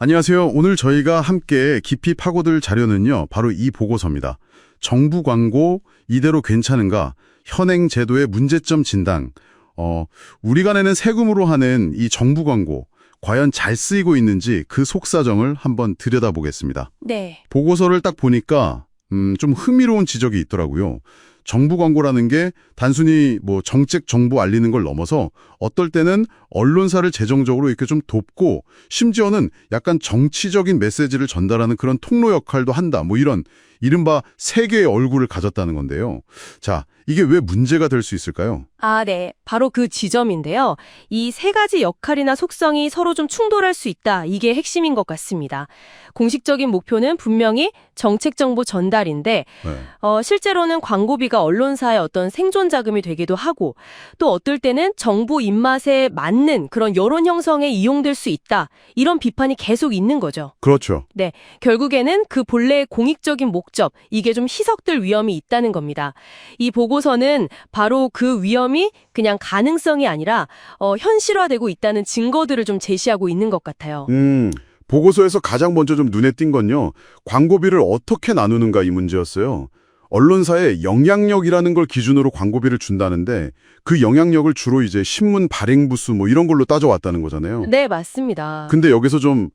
안녕하세요. 오늘 저희가 함께 깊이 파고들 자료는요. 바로 이 보고서입니다. 정부 광고 이대로 괜찮은가? 현행 제도의 문제점 진단. 우리가 내는 세금으로 하는 이 정부 광고 과연 잘 쓰이고 있는지 그 속사정을 한번 들여다보겠습니다. 네. 보고서를 딱 보니까 좀 흥미로운 지적이 있더라고요. 정부 광고라는 게 단순히 정책 정보 알리는 걸 넘어서 어떨 때는 언론사를 재정적으로 이렇게 좀 돕고 심지어는 약간 정치적인 메시지를 전달하는 그런 통로 역할도 한다. 이런 이른바 세계의 얼굴을 가졌다는 건데요. 자, 이게 왜 문제가 될 수 있을까요? 네. 바로 그 지점인데요. 이 세 가지 역할이나 속성이 서로 좀 충돌할 수 있다. 이게 핵심인 것 같습니다. 공식적인 목표는 분명히 정책 정보 전달인데 실제로는 광고비가 언론사의 어떤 생존 자금이 되기도 하고 또 어떨 때는 정부 입맛에 맞는 그런 여론 형성에 이용될 수 있다. 이런 비판이 계속 있는 거죠. 그렇죠. 네. 결국에는 그 본래의 공익적인 목적, 이게 좀 희석될 위험이 있다는 겁니다. 이 보고서는 바로 그 위험이 그냥 가능성이 아니라 현실화되고 있다는 증거들을 좀 제시하고 있는 것 같아요. 보고서에서 가장 먼저 좀 눈에 띈 건요. 광고비를 어떻게 나누는가 이 문제였어요. 언론사의 영향력이라는 걸 기준으로 광고비를 준다는데 그 영향력을 주로 이제 신문 발행 부수 이런 걸로 따져왔다는 거잖아요. 네, 맞습니다. 근데 여기서 좀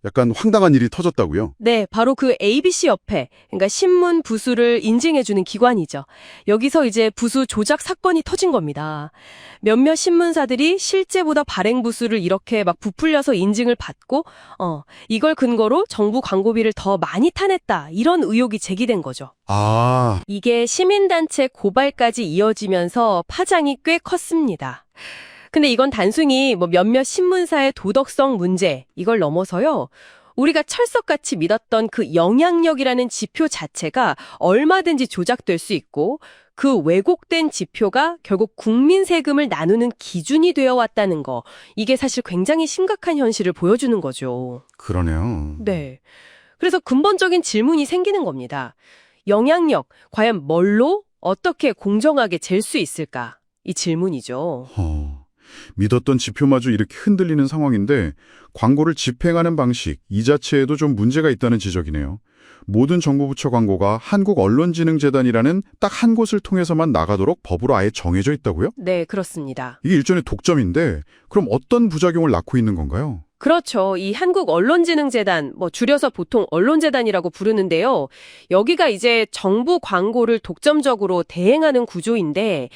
약간 황당한 일이 터졌다고요? 네, 바로 그 ABC-협회, 그러니까 신문 부수를 인증해주는 기관이죠. 여기서 이제 부수 조작 사건이 터진 겁니다. 몇몇 신문사들이 실제보다 발행 부수를 이렇게 막 부풀려서 인증을 받고, 이걸 근거로 정부 광고비를 더 많이 타냈다, 이런 의혹이 제기된 거죠. 이게 시민단체 고발까지 이어지면서 파장이 꽤 컸습니다. 근데 이건 단순히 몇몇 신문사의 도덕성 문제, 이걸 넘어서요. 우리가 철석같이 믿었던 그 영향력이라는 지표 자체가 얼마든지 조작될 수 있고 그 왜곡된 지표가 결국 국민 세금을 나누는 기준이 되어 왔다는 거. 이게 사실 굉장히 심각한 현실을 보여주는 거죠. 그러네요. 네. 그래서 근본적인 질문이 생기는 겁니다. 영향력, 과연 뭘로 어떻게 공정하게 잴 수 있을까? 이 질문이죠. 믿었던 지표마저 이렇게 흔들리는 상황인데 광고를 집행하는 방식 이 자체에도 좀 문제가 있다는 지적이네요. 모든 정부 부처 광고가 한국언론진흥재단이라는 딱 한 곳을 통해서만 나가도록 법으로 아예 정해져 있다고요? 네, 그렇습니다. 이게 일종의 독점인데 그럼 어떤 부작용을 낳고 있는 건가요? 그렇죠. 이 한국언론진흥재단, 줄여서 보통 언론재단이라고 부르는데요. 여기가 이제 정부 광고를 독점적으로 대행하는 구조인데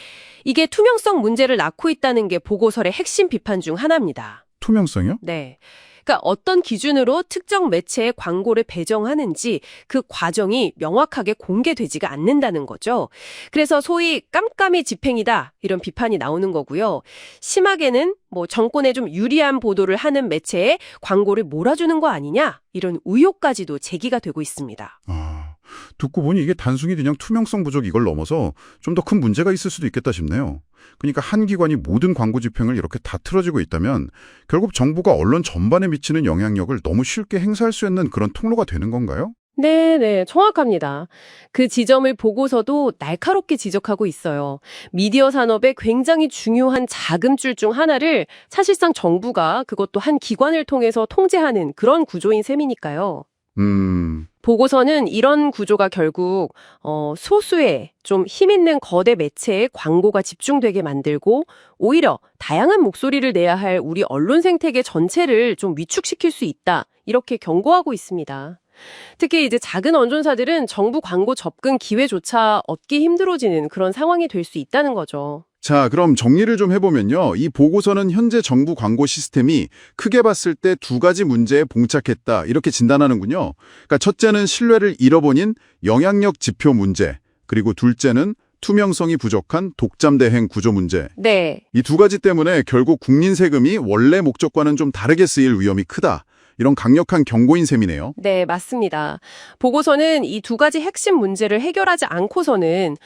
이게 투명성 문제를 낳고 있다는 게 보고서의 핵심 비판 중 하나입니다. 투명성이요? 네. 그러니까 어떤 기준으로 특정 매체에 광고를 배정하는지 그 과정이 명확하게 공개되지가 않는다는 거죠. 그래서 소위 깜깜이 집행이다 이런 비판이 나오는 거고요. 심하게는 정권에 좀 유리한 보도를 하는 매체에 광고를 몰아주는 거 아니냐 이런 의혹까지도 제기가 되고 있습니다. 듣고 보니 이게 단순히 그냥 투명성 부족 이걸 넘어서 좀 더 큰 문제가 있을 수도 있겠다 싶네요. 그러니까 한 기관이 모든 광고 집행을 이렇게 다 틀어지고 있다면 결국 정부가 언론 전반에 미치는 영향력을 너무 쉽게 행사할 수 있는 그런 통로가 되는 건가요? 네, 정확합니다. 그 지점을 보고서도 날카롭게 지적하고 있어요. 미디어 산업의 굉장히 중요한 자금줄 중 하나를 사실상 정부가 그것도 한 기관을 통해서 통제하는 그런 구조인 셈이니까요. 보고서는 이런 구조가 결국 소수의 좀 힘있는 거대 매체에 광고가 집중되게 만들고 오히려 다양한 목소리를 내야 할 우리 언론 생태계 전체를 좀 위축시킬 수 있다. 이렇게 경고하고 있습니다. 특히 이제 작은 언론사들은 정부 광고 접근 기회조차 얻기 힘들어지는 그런 상황이 될 수 있다는 거죠. 자, 그럼 정리를 좀 해보면요. 이 보고서는 현재 정부 광고 시스템이 크게 봤을 때 두 가지 문제에 봉착했다. 이렇게 진단하는군요. 그러니까 첫째는 신뢰를 잃어버린 영향력 지표 문제, 그리고 둘째는 투명성이 부족한 독점 대행 구조 문제. 네. 이 두 가지 때문에 결국 국민 세금이 원래 목적과는 좀 다르게 쓰일 위험이 크다. 이런 강력한 경고인 셈이네요. 네, 맞습니다. 보고서는 이 두 가지 핵심 문제를 해결하지 않고서는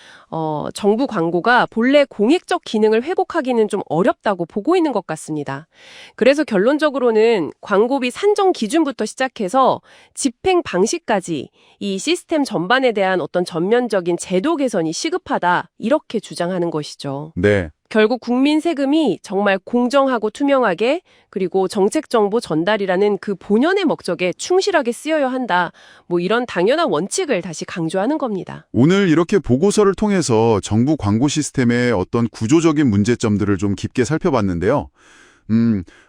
정부 광고가 본래 공익적 기능을 회복하기는 좀 어렵다고 보고 있는 것 같습니다. 그래서 결론적으로는 광고비 산정 기준부터 시작해서 집행 방식까지 이 시스템 전반에 대한 어떤 전면적인 제도 개선이 시급하다 이렇게 주장하는 것이죠. 네. 결국 국민 세금이 정말 공정하고 투명하게 그리고 정책 정보 전달이라는 그 본연의 목적에 충실하게 쓰여야 한다. 뭐 이런 당연한 원칙을 다시 강조하는 겁니다. 오늘 이렇게 보고서를 통해서 정부 광고 시스템의 어떤 구조적인 문제점들을 좀 깊게 살펴봤는데요.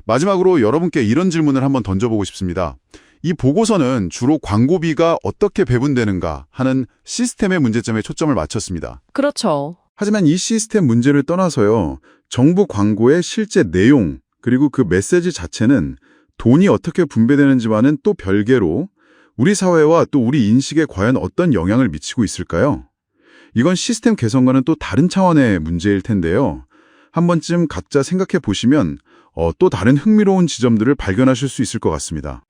마지막으로 여러분께 이런 질문을 한번 던져보고 싶습니다. 이 보고서는 주로 광고비가 어떻게 배분되는가 하는 시스템의 문제점에 초점을 맞췄습니다. 그렇죠. 하지만 이 시스템 문제를 떠나서요, 정부 광고의 실제 내용, 그리고 그 메시지 자체는 돈이 어떻게 분배되는지와는 또 별개로 우리 사회와 또 우리 인식에 과연 어떤 영향을 미치고 있을까요? 이건 시스템 개선과는 또 다른 차원의 문제일 텐데요. 한 번쯤 각자 생각해 보시면 또 다른 흥미로운 지점들을 발견하실 수 있을 것 같습니다.